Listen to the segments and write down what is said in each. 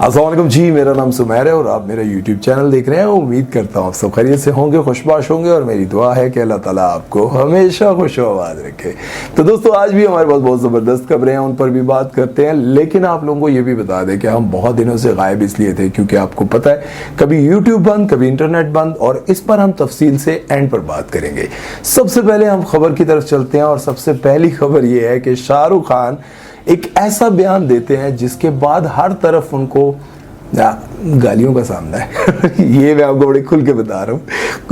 अस्सलाम वालेकुम जी, मेरा नाम सुमैर है और आप मेरा YouTube चैनल देख रहे हैं। उम्मीद करता हूँ आप सब खैरियत से होंगे, खुशबाश होंगे और मेरी दुआ है कि अल्लाह ताला आपको हमेशा खुशआबाद रखे। तो दोस्तों, आज भी हमारे पास बहुत ज़बरदस्त खबरें हैं, उन पर भी बात करते हैं। लेकिन आप लोगों को ये भी बता दें कि हम बहुत दिनों से गायब इसलिए थे क्योंकि आपको पता है कभी YouTube बंद, कभी इंटरनेट बंद, और इस पर हम तफसील से एंड पर बात करेंगे। सबसे पहले हम खबर की तरफ चलते हैं और सबसे पहली खबर ये है कि शाहरुख खान एक ऐसा बयान देते हैं जिसके बाद हर तरफ उनको गालियों का सामना है। ये मैं आपको बड़े खुल के बता रहा हूँ,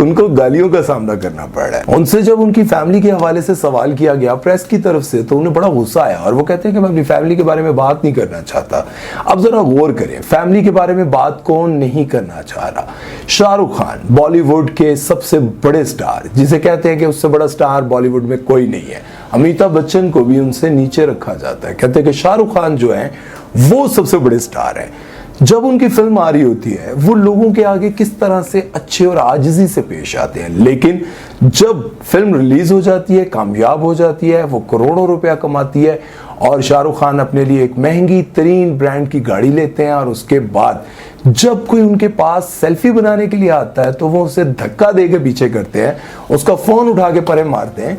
उनको गालियों का सामना करना पड़ रहा है। उनसे जब उनकी फैमिली के हवाले से सवाल किया गया प्रेस की तरफ से तो उन्हें बड़ा गुस्सा आया और वो कहते हैं कि मैं अपनी फैमिली के बारे में बात नहीं करना चाहता। अब जरा गौर करें, फैमिली के बारे में बात कौन नहीं करना चाह रहा? शाहरुख खान, बॉलीवुड के सबसे बड़े स्टार, जिसे कहते हैं कि उससे बड़ा स्टार बॉलीवुड में कोई नहीं है। अमिताभ बच्चन को भी उनसे नीचे रखा जाता है। कहते हैं कि शाहरुख खान जो है वो सबसे बड़े स्टार है। जब उनकी फिल्म आ रही होती है वो लोगों के आगे किस तरह से अच्छे और आजिजी से पेश आते हैं, लेकिन जब फिल्म रिलीज हो जाती है, कामयाब हो जाती है, वो करोड़ों रुपया कमाती है और शाहरुख खान अपने लिए एक महंगी तरीन ब्रांड की गाड़ी लेते हैं और उसके बाद जब कोई उनके पास सेल्फी बनाने के लिए आता है तो वो उसे धक्का दे के पीछे करते हैं, उसका फोन उठा के परे मारते हैं।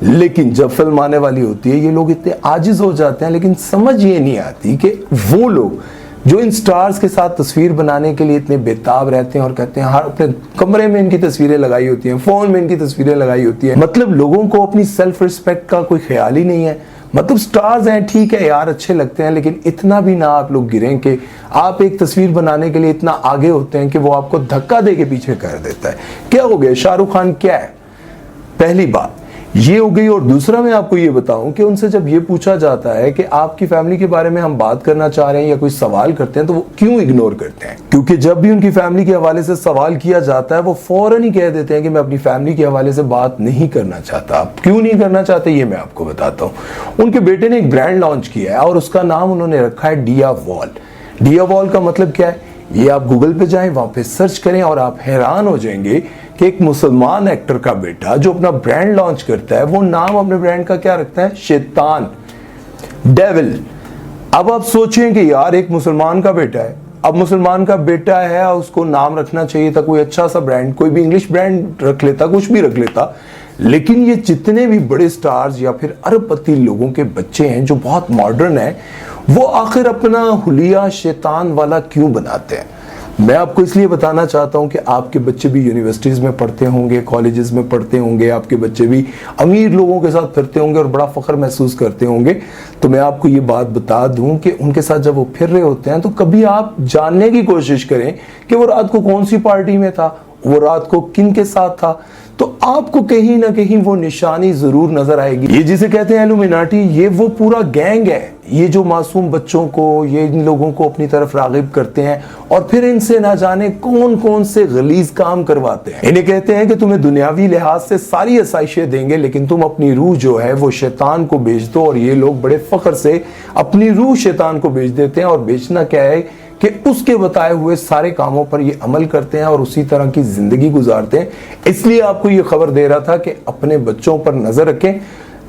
लेकिन जब फिल्म आने वाली होती है ये लोग इतने आजिज हो जाते हैं, लेकिन समझ ये नहीं आती कि वो लोग जो इन स्टार्स के साथ तस्वीर बनाने के लिए इतने बेताब रहते हैं और कहते हैं हर अपने कमरे में इनकी तस्वीरें लगाई होती हैं, फोन में इनकी तस्वीरें लगाई होती हैं। मतलब लोगों को अपनी सेल्फ रिस्पेक्ट का कोई ख्याल ही नहीं है। मतलब स्टार्स हैं, ठीक है यार, अच्छे लगते हैं, लेकिन इतना भी ना आप लोग गिरें कि आप एक तस्वीर बनाने के लिए इतना आगे होते हैं कि वो आपको धक्का दे के पीछे कर देता है। क्या हो गया? शाहरुख खान क्या है? पहली बात ये हो गई। और दूसरा मैं आपको ये बताऊं कि उनसे जब ये पूछा जाता है कि आपकी फैमिली के बारे में हम बात करना चाह रहे हैं या कोई सवाल करते हैं तो वो क्यों इग्नोर करते हैं? क्योंकि जब भी उनकी फैमिली के हवाले से सवाल किया जाता है वो फौरन ही कह देते हैं कि मैं अपनी फैमिली के हवाले से बात नहीं करना चाहता। आप क्यों नहीं करना चाहते ये मैं आपको बताता हूँ। उनके बेटे ने एक ब्रांड लॉन्च किया है और उसका नाम उन्होंने रखा है डिया वॉल। डिया वॉल का मतलब क्या है? ये आप गूगल पे जाएं, वहां पे सर्च करें और आप हैरान हो जाएंगे कि एक मुसलमान एक्टर का बेटा जो अपना ब्रांड लॉन्च करता है वो नाम अपने ब्रांड का क्या रखता है? शैतान, डेविल। अब आप सोचें कि यार एक मुसलमान का बेटा है, अब मुसलमान का बेटा है, उसको नाम रखना चाहिए था कोई अच्छा सा ब्रांड, कोई भी इंग्लिश ब्रांड रख लेता, कुछ भी रख लेता। लेकिन ये जितने भी बड़े स्टार्स या फिर अरबपति लोगों के बच्चे हैं जो बहुत मॉडर्न है, वो आखिर अपना हुलिया शैतान वाला क्यों बनाते हैं? मैं आपको इसलिए बताना चाहता हूं कि आपके बच्चे भी यूनिवर्सिटीज में पढ़ते होंगे, कॉलेजेस में पढ़ते होंगे, आपके बच्चे भी अमीर लोगों के साथ फिरते होंगे और बड़ा फख्र महसूस करते होंगे। तो मैं आपको ये बात बता दूं कि उनके साथ जब वो फिर रहे होते हैं तो कभी आप जानने की कोशिश करें कि वो रात को कौन सी पार्टी में था, वो रात को किन के साथ था, तो आपको कहीं ना कहीं वो निशानी जरूर नजर आएगी। ये जिसे कहते हैं इल्यूमिनाटी, ये वो पूरा गैंग है, ये जो मासूम बच्चों को, ये इन लोगों को अपनी तरफ रागिब करते हैं और फिर इनसे ना जाने कौन कौन से गलीज काम करवाते हैं। इन्हें कहते हैं कि तुम्हें दुनियावी लिहाज से सारी आसाइशें देंगे लेकिन तुम अपनी रूह जो है वो शैतान को बेच दो। और ये लोग बड़े फख्र से अपनी रूह शैतान को बेच देते हैं और बेचना क्या है कि उसके बताए हुए सारे कामों पर ये अमल करते हैं और उसी तरह की जिंदगी गुजारते हैं। इसलिए आपको ये खबर दे रहा था कि अपने बच्चों पर नजर रखें,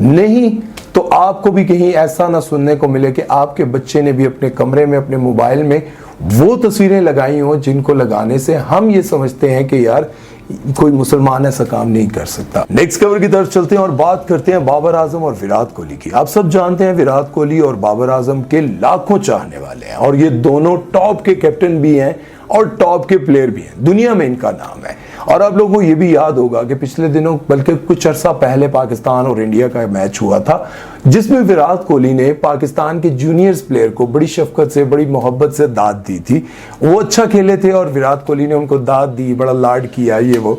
नहीं तो आपको भी कहीं ऐसा ना सुनने को मिले कि आपके बच्चे ने भी अपने कमरे में, अपने मोबाइल में वो तस्वीरें लगाई हों जिनको लगाने से हम ये समझते हैं कि यार कोई मुसलमान ऐसा काम नहीं कर सकता। नेक्स्ट खबर की तरफ चलते हैं और बात करते हैं बाबर आजम और विराट कोहली की। आप सब जानते हैं विराट कोहली और बाबर आजम के लाखों चाहने वाले हैं और ये दोनों टॉप के कैप्टन भी हैं और टॉप के प्लेयर भी हैं, दुनिया में इनका नाम है। और आप लोगों को ये भी याद होगा कि पिछले दिनों, बल्कि कुछ अर्सा पहले, पाकिस्तान और इंडिया का मैच हुआ था जिसमें विराट कोहली ने पाकिस्तान के जूनियर्स प्लेयर को बड़ी शफकत से, बड़ी मोहब्बत से दाद दी थी। वो अच्छा खेले थे और विराट कोहली ने उनको दाद दी, बड़ा लाड किया ये वो।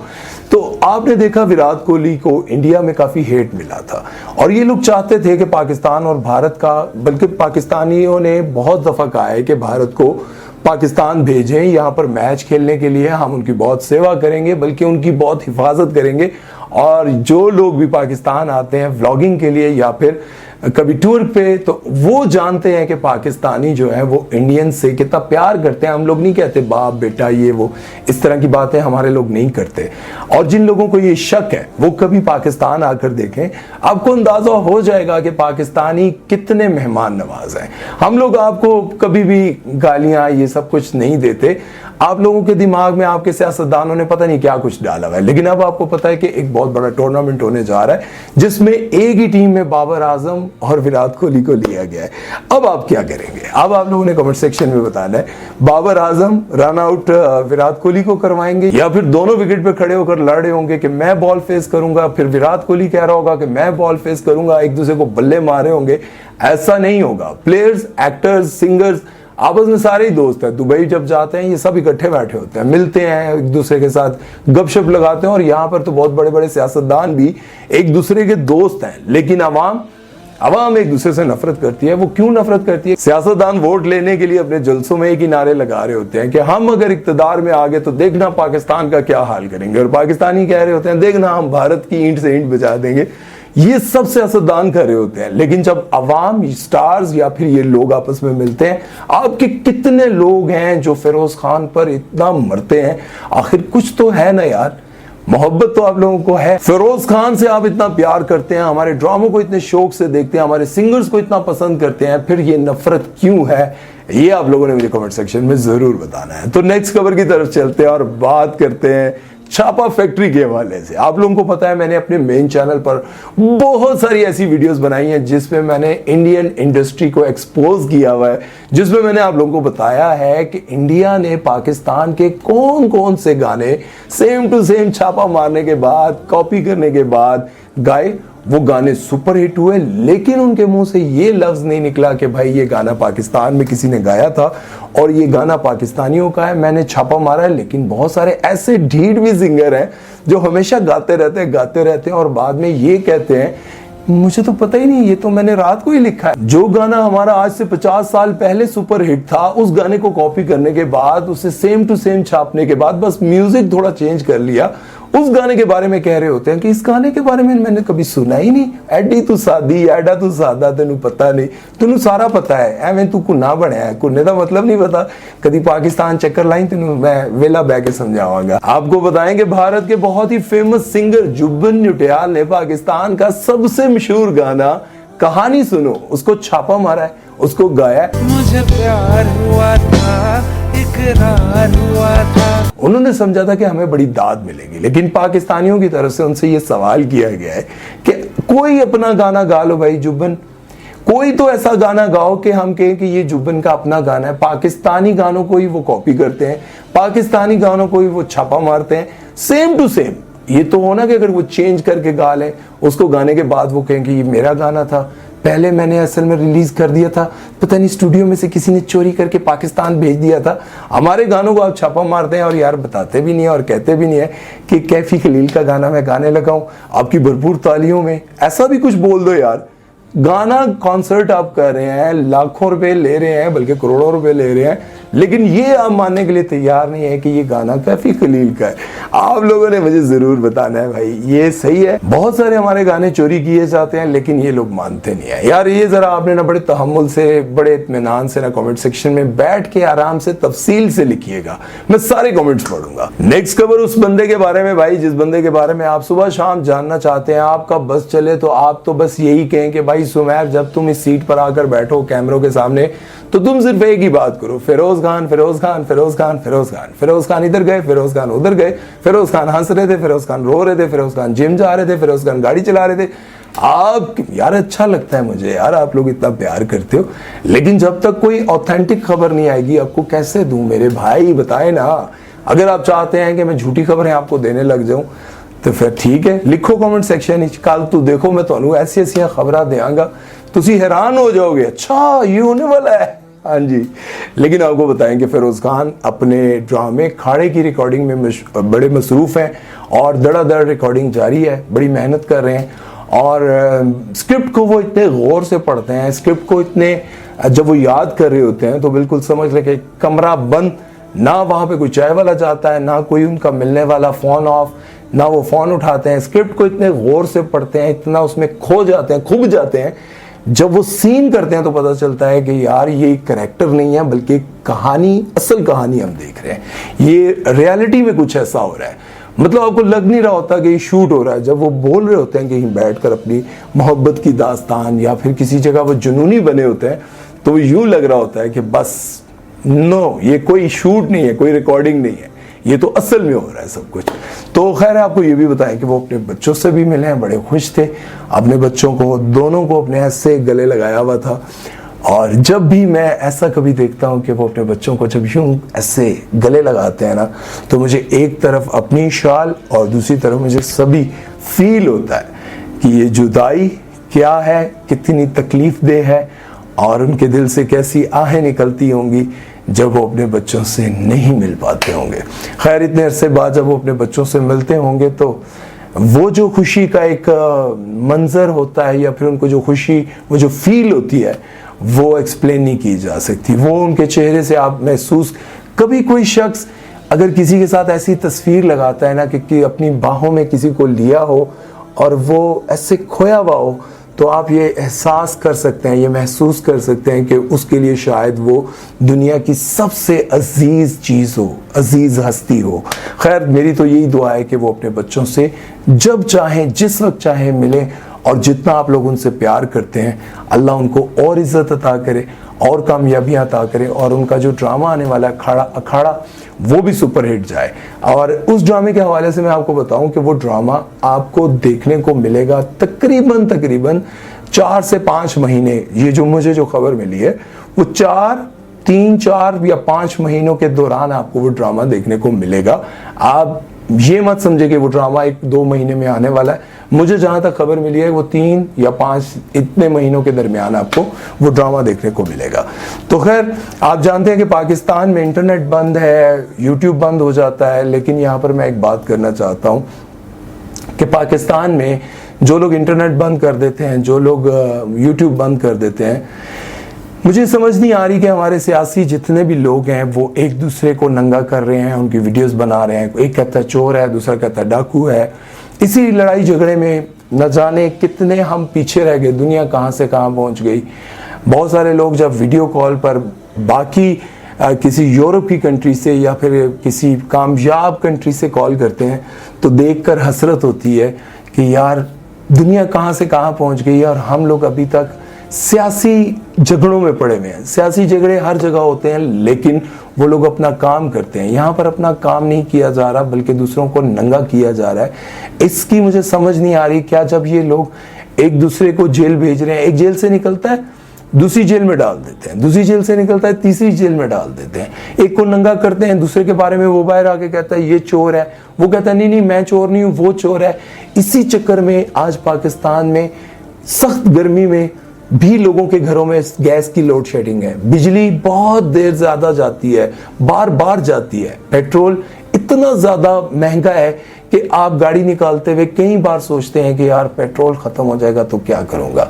तो आपने देखा विराट कोहली को इंडिया में काफी हेट मिला था और ये लोग चाहते थे कि पाकिस्तान और भारत का, बल्कि पाकिस्तानियों ने बहुत दफा कहा है कि भारत को पाकिस्तान भेजें यहाँ पर मैच खेलने के लिए, हम उनकी बहुत सेवा करेंगे, बल्कि उनकी बहुत हिफाजत करेंगे। और जो लोग भी पाकिस्तान आते हैं व्लॉगिंग के लिए या फिर कभी टूर पे, तो वो जानते हैं कि पाकिस्तानी जो है वो इंडियन से कितना प्यार करते हैं। हम लोग नहीं कहते बाप बेटा ये वो, इस तरह की बातें हमारे लोग नहीं करते। और जिन लोगों को ये शक है वो कभी पाकिस्तान आकर देखें, आपको अंदाजा हो जाएगा कि पाकिस्तानी कितने मेहमान नवाज हैं। हम लोग आपको कभी भी गालियां ये सब कुछ नहीं देते। आप लोगों के दिमाग में आपके सियासतदानों ने पता नहीं क्या कुछ डाला हुआ है, लेकिन अब आपको पता है कि एक बहुत बड़ा टूर्नामेंट होने जा रहा है जिसमें एक ही टीम में बाबर आजम और विराट कोहली को लिया गया है। अब आप क्या करेंगे? अब आप लोगों ने कमेंट सेक्शन में बताना है, बाबर आजम रन आउट विराट कोहली को करवाएंगे या फिर दोनों विकेट पे खड़े होकर लड़ रहे होंगे कि मैं बॉल फेस करूंगा, फिर विराट कोहली कह रहा होगा कि मैं बॉल फेस करूंगा, एक दूसरे को बल्ले मारे होंगे। ऐसा नहीं होगा। प्लेयर्स, एक्टर्स, सिंगर्स आपस में सारे ही दोस्त हैं। दुबई जब जाते हैं ये सब इकट्ठे बैठे होते हैं, मिलते हैं, एक दूसरे के साथ गपशप लगाते हैं। और यहाँ पर तो बहुत बड़े बड़े सियासतदान भी एक दूसरे के दोस्त हैं, लेकिन अवाम एक दूसरे से नफरत करती है। वो क्यों नफरत करती है? सियासतदान वोट लेने के लिए अपने जलसों में एक ही नारे लगा रहे होते हैं कि हम अगर इक्तदार में आ गए तो देखना पाकिस्तान का क्या हाल करेंगे, और पाकिस्तानी कह रहे होते हैं देखना हम भारत की ईंट से ईंट बचा देंगे। ये सब सियासतदान कर रहे होते हैं, लेकिन जब अवाम, स्टार्स या फिर ये लोग आपस में मिलते हैं, आपके कितने लोग हैं जो फिरोज खान पर इतना मरते हैं? आखिर कुछ तो है ना यार, मोहब्बत तो आप लोगों को है। फिरोज खान से आप इतना प्यार करते हैं, हमारे ड्रामों को इतने शौक से देखते हैं, हमारे सिंगर्स को इतना पसंद करते हैं, फिर ये नफरत क्यों है? ये आप लोगों ने मुझे कमेंट सेक्शन में जरूर बताना है। तो नेक्स्ट खबर की तरफ चलते हैं और बात करते हैं छापा फैक्ट्री के हवाले से। आप लोगों को पता है मैंने अपने मेन चैनल पर बहुत सारी ऐसी वीडियोस बनाई हैं जिसमें मैंने इंडियन इंडस्ट्री को एक्सपोज किया हुआ है, जिसमें मैंने आप लोगों को बताया है कि इंडिया ने पाकिस्तान के कौन कौन से गाने सेम टू सेम छापा मारने के बाद, कॉपी करने के बाद गाए। वो गाने सुपर हिट हुए, लेकिन उनके मुंह से ये लफ्ज नहीं निकला कि भाई ये गाना पाकिस्तान में किसी ने गाया था और ये गाना पाकिस्तानियों का है, मैंने छापा मारा है। लेकिन बहुत सारे ऐसे ढीठ भी सिंगर हैं जो हमेशा गाते रहते हैं और बाद में ये कहते हैं मुझे तो पता ही नहीं, ये तो मैंने रात को ही लिखा है। जो गाना हमारा आज से 50 साल पहले सुपर हिट था, उस गाने को कॉपी करने के बाद, उसे सेम टू सेम छापने के बाद, बस म्यूजिक थोड़ा चेंज कर लिया, उस गाने के बारे में कह रहे होते हैं कि इस गाने के बारे में मैंने कभी सुना ही नहीं। एडी तू सादी, एडा तू सादा, तेनू पता नहीं, तेनू सारा पता है, एवें तू कुन्ना बनया है, कुन्ने का मतलब नहीं पता। कभी पाकिस्तान चक्कर लाई तेनू मैं वेला बह के समझावांगा। आपको बताएं कि भारत के बहुत ही फेमस सिंगर जुब्बन न्यूटियाल ने पाकिस्तान का सबसे मशहूर गाना कहानी सुनो उसको छापा मारा है, उसको गाया है। मुझे प्यार हुआ था, इकरार हुआ था। उन्होंने समझा था कि हमें बड़ी दाद मिलेगी, लेकिन पाकिस्तानियों की तरफ से उनसे ये सवाल किया गया है कि कोई अपना गाना गा लो भाई जुब्बन, कोई तो ऐसा गाना गाओ कि हम कहें कि ये जुब्बन का अपना गाना है। पाकिस्तानी गानों को ही वो कॉपी करते हैं, पाकिस्तानी गानों को ही वो छापा मारते हैं सेम टू सेम। ये तो होना कि अगर वो चेंज करके गा लें, उसको गाने के बाद वो कहें कि ये मेरा गाना था, पहले मैंने असल में रिलीज कर दिया था, पता नहीं स्टूडियो में से किसी ने चोरी करके पाकिस्तान भेज दिया था। हमारे गानों को आप छापा मारते हैं और यार बताते भी नहीं है और कहते भी नहीं है कि कैफी खलील का गाना मैं गाने लगाऊं आपकी भरपूर तालियों में। ऐसा भी कुछ बोल दो यार। गाना कॉन्सर्ट आप कर रहे हैं, लाखों रुपए ले रहे हैं, बल्कि करोड़ों रुपए ले रहे हैं, लेकिन ये आप मानने के लिए तैयार नहीं है कि ये गाना कैफी खलील का है। आप लोगों ने मुझे जरूर बताना है भाई ये सही है। बहुत सारे हमारे गाने चोरी किए जाते हैं, लेकिन ये लोग मानते नहीं है यार। ये जरा आपने ना बड़े तहम्मुल से, बड़े इत्मीनान से ना कमेंट सेक्शन में बैठ के आराम से तफसील से लिखिएगा, मैं सारे कमेंट्स पढ़ूंगा। नेक्स्ट खबर उस बंदे के बारे में भाई, जिस बंदे के बारे में आप सुबह शाम जानना चाहते हैं। आपका बस चले तो आप तो बस यही कहें कि भाई सुमैर जब तुम इस सीट पर आकर बैठो कैमरों के सामने तो तुम सिर्फ एक ही बात करो, फिरोज खान फिरोज खान फिरोज खान फिरोज खान। फिरोज खान इधर गए, फिरोज खान उधर गए, फिरोज खान हंस रहे थे, फिरोज खान रो रहे थे, फिरोज खान जिम जा रहे थे, फिरोज खान गाड़ी चला रहे थे। आप यार अच्छा लगता है मुझे यार, आप लोग इतना प्यार करते हो, लेकिन जब तक कोई ऑथेंटिक खबर नहीं आएगी आपको कैसे दूं मेरे भाई, बताए ना। अगर आप चाहते हैं कि मैं झूठी खबरें आपको देने लग जाऊं तो फिर ठीक है, लिखो कमेंट सेक्शन कल तू देखो मैं ਤੁਹਾਨੂੰ ऐसी ऐसी खबर देंगा, तुसी हैरान हो जाओगे, अच्छा ये होने वाला है। हाँ जी, लेकिन आपको बताएं कि फिरोज खान अपने ड्रामे खाड़े की रिकॉर्डिंग में बड़े मसरूफ हैं और धड़ाधड़ रिकॉर्डिंग जारी है, बड़ी मेहनत कर रहे हैं। और स्क्रिप्ट को वो इतने गौर से पढ़ते हैं, स्क्रिप्ट को इतने जब वो याद कर रहे होते हैं तो बिल्कुल समझ लें कि कमरा बंद, ना वहाँ पे कोई चाय वाला जाता है, ना कोई उनका मिलने वाला फोन ऑफ, ना वो फोन उठाते हैं। स्क्रिप्ट को इतने गौर से पढ़ते हैं, इतना उसमें खो जाते हैं, खुब जाते हैं जब वो सीन करते हैं तो पता चलता है कि यार ये एक कैरेक्टर नहीं है बल्कि एक कहानी, असल कहानी हम देख रहे हैं, ये रियलिटी में कुछ ऐसा हो रहा है। मतलब आपको लग नहीं रहा होता कि ये शूट हो रहा है। जब वो बोल रहे होते हैं कहीं बैठकर अपनी मोहब्बत की दास्तान या फिर किसी जगह वो जुनूनी बने होते हैं, तो यूं लग रहा होता है कि बस नो, ये कोई शूट नहीं है, कोई रिकॉर्डिंग नहीं है, ये तो असल में हो रहा है सब कुछ। तो खैर आपको ये भी बताएं कि वो अपने बच्चों से भी मिले हैं, बड़े खुश थे, अपने बच्चों को दोनों को अपने ऐसे गले लगाया हुआ था। और जब भी मैं ऐसा कभी देखता हूँ कि वो अपने बच्चों को जब यूं ऐसे गले लगाते हैं ना, तो मुझे एक तरफ अपनी शाल और दूसरी तरफ मुझे सभी फील होता है कि ये जुदाई क्या है, कितनी तकलीफ देह है और उनके दिल से कैसी आहें निकलती होंगी जब वो अपने बच्चों से नहीं मिल पाते होंगे। खैर इतने अरसे बाद जब वो अपने बच्चों से मिलते होंगे तो वो जो खुशी का एक मंजर होता है या फिर उनको जो खुशी, वो जो फील होती है, वो एक्सप्लेन नहीं की जा सकती। वो उनके चेहरे से आप महसूस, कभी कोई शख्स अगर किसी के साथ ऐसी तस्वीर लगाता है ना कि अपनी बाहों में किसी को लिया हो और वो ऐसे खोया हुआ हो, तो आप ये एहसास कर सकते हैं, ये महसूस कर सकते हैं कि उसके लिए शायद वो दुनिया की सबसे अजीज चीज़ हो, अजीज हस्ती हो। खैर मेरी तो यही दुआ है कि वो अपने बच्चों से जब चाहें, जिस वक्त चाहें मिलें, और जितना आप लोग उनसे प्यार करते हैं अल्लाह उनको और इज़्ज़त अता करे और कामयाबियाँ अता करे और उनका जो ड्रामा आने वाला है अखाड़ा वो भी सुपरहिट जाए। और उस ड्रामे के हवाले से मैं आपको बताऊं कि वो ड्रामा आपको देखने को मिलेगा तकरीबन 4 से 5 महीने, ये जो मुझे जो खबर मिली है वो 3, 4 या 5 महीनों के दौरान आपको वो ड्रामा देखने को मिलेगा। आप ये मत समझे कि वो ड्रामा 1-2 महीने में आने वाला है। मुझे जहां तक खबर मिली है वो 3 या 5 इतने महीनों के दरमियान आपको वो ड्रामा देखने को मिलेगा। तो खैर आप जानते हैं कि पाकिस्तान में इंटरनेट बंद है, यूट्यूब बंद हो जाता है, लेकिन यहाँ पर मैं एक बात करना चाहता हूँ कि पाकिस्तान में जो लोग इंटरनेट बंद कर देते हैं, जो लोग यूट्यूब बंद कर देते हैं, मुझे समझ नहीं आ रही कि हमारे सियासी जितने भी लोग हैं वो एक दूसरे को नंगा कर रहे हैं, उनकी वीडियोस बना रहे हैं। एक कहता है चोर है, दूसरा कहता है डाकू है। इसी लड़ाई झगड़े में न जाने कितने हम पीछे रह गए, दुनिया कहाँ से कहाँ पहुँच गई। बहुत सारे लोग जब वीडियो कॉल पर बाकी किसी यूरोप की कंट्री से या फिर किसी कामयाब कंट्री से कॉल करते हैं तो देखकर हसरत होती है कि यार दुनिया कहाँ से कहाँ पहुँच गई है और हम लोग अभी तक सियासी झगड़ों में पड़े हुए हैं। सियासी झगड़े हर जगह होते हैं लेकिन वो लोग अपना काम करते हैं। यहाँ पर अपना काम नहीं किया जा रहा बल्कि दूसरों को नंगा किया जा रहा है। इसकी मुझे समझ नहीं आ रही, क्या जब ये लोग एक दूसरे को जेल भेज रहे हैं, एक जेल से निकलता है दूसरी जेल में डाल देते हैं, दूसरी जेल से निकलता है तीसरी जेल में डाल देते हैं, एक को नंगा करते हैं, दूसरे के बारे में वो बाहर आके कहता है ये चोर है, वो कहता है नहीं मैं चोर नहीं हूँ, वो चोर है। इसी चक्कर में आज पाकिस्तान में सख्त गर्मी में भी लोगों के घरों में गैस की लोड शेडिंग है, बिजली बहुत देर ज्यादा जाती है, बार बार जाती है, पेट्रोल इतना ज्यादा महंगा है कि आप गाड़ी निकालते हुए कई बार सोचते हैं कि यार पेट्रोल खत्म हो जाएगा तो क्या करूंगा।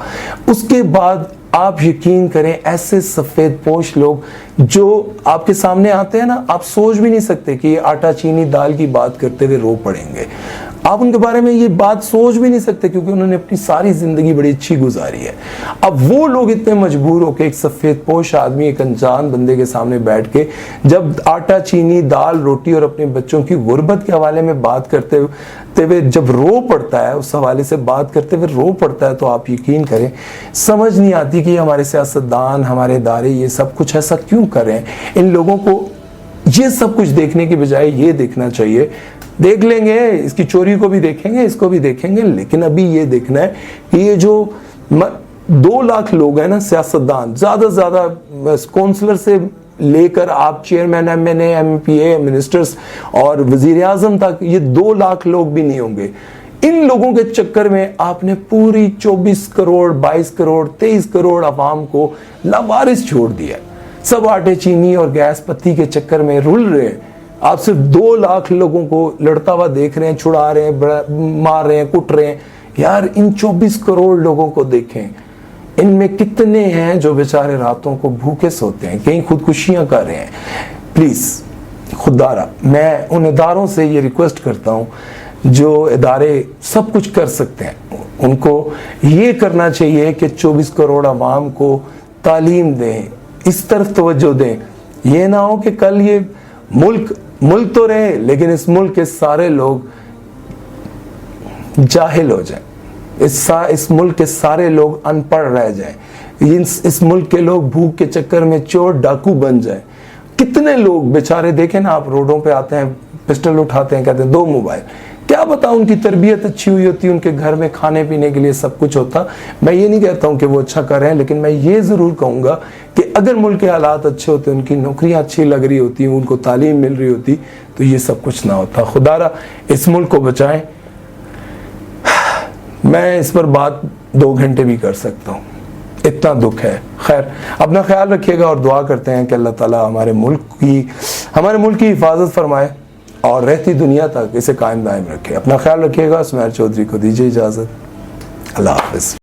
उसके बाद आप यकीन करें ऐसे सफेद पोश लोग जो आपके सामने आते हैं ना, आप सोच भी नहीं सकते कि ये आटा चीनी दाल की बात करते हुए रो पड़ेंगे। आप उनके बारे में ये बात सोच भी नहीं सकते क्योंकि उन्होंने अपनी सारी जिंदगी बड़ी अच्छी गुजारी है। अब वो लोग इतने मजबूर होकर एक सफेद पोश आदमी, एक अनजान बंदे के सामने बैठ के जब आटा चीनी दाल रोटी और अपने बच्चों की गुर्बत के हवाले में बात करते हुए जब रो पड़ता है, उस हवाले से बात करते हुए रो पड़ता है, तो आप यकीन करें समझ नहीं आती कि हमारे सियासतदान, हमारे इदारे ये सब कुछ ऐसा क्यों कर रहे हैं। इन लोगों को ये सब कुछ देखने की बजाय ये देखना चाहिए, देख लेंगे इसकी चोरी को भी देखेंगे, इसको भी देखेंगे, लेकिन अभी ये देखना है कि ये जो 2 लाख लोग हैं ना सियासतदान, ज्यादा काउंसलर से लेकर आप चेयरमैन, एमएनए, एमपीए, मिनिस्टर्स और वजीर आजम तक, ये 2 लाख लोग भी नहीं होंगे। इन लोगों के चक्कर में आपने पूरी 24 करोड़ 22 करोड़ 23 करोड़ अवाम को लावारिस छोड़ दिया। सब आटे चीनी और गैस पत्ती के चक्कर में रुल रहे हैं। आप सिर्फ 2 लाख लोगों को लड़ता हुआ देख रहे हैं, छुड़ा रहे हैं, मार रहे हैं, कुट रहे हैं। यार इन 24 करोड़ लोगों को देखें, इनमें कितने हैं जो बेचारे रातों को भूखे सोते हैं, कहीं खुदकुशियां कर रहे हैं। प्लीज खुदारा मैं उन इदारों से ये रिक्वेस्ट करता हूं जो इदारे सब कुछ कर सकते हैं, उनको ये करना चाहिए कि 24 करोड़ आवाम को तालीम दें, इस तरफ तवज्जो दें। ये ना हो कि कल ये मुल्क तो रहे लेकिन इस मुल्क के सारे लोग जाहिल हो जाएं, इस मुल्क के सारे लोग अनपढ़ रह जाएं, इस मुल्क के लोग भूख के चक्कर में चोर डाकू बन जाएं। कितने लोग बेचारे देखें ना, आप रोडों पे आते हैं, पिस्टल उठाते हैं, कहते हैं 2 मोबाइल। क्या पता उनकी तरबियत अच्छी हुई होती, उनके घर में खाने पीने के लिए सब कुछ होता। मैं ये नहीं कहता हूं कि वो अच्छा कर रहे हैं, लेकिन मैं ये जरूर कहूंगा कि अगर मुल्क के हालात अच्छे होते, उनकी नौकरियां अच्छी लग रही होती, उनको तालीम मिल रही होती, तो ये सब कुछ ना होता। खुदारा इस मुल्क को बचाएं। मैं इस पर बात 2 घंटे भी कर सकता हूँ, इतना दुख है। खैर, अपना ख्याल रखिएगा और दुआ करते हैं कि अल्लाह ताला हमारे मुल्क की हिफाजत फरमाए और रहती दुनिया तक इसे कायम दायम रखे। अपना ख्याल रखिएगा। सुमैर चौधरी को दीजिए इजाज़त। अल्लाह हाफ़िज़।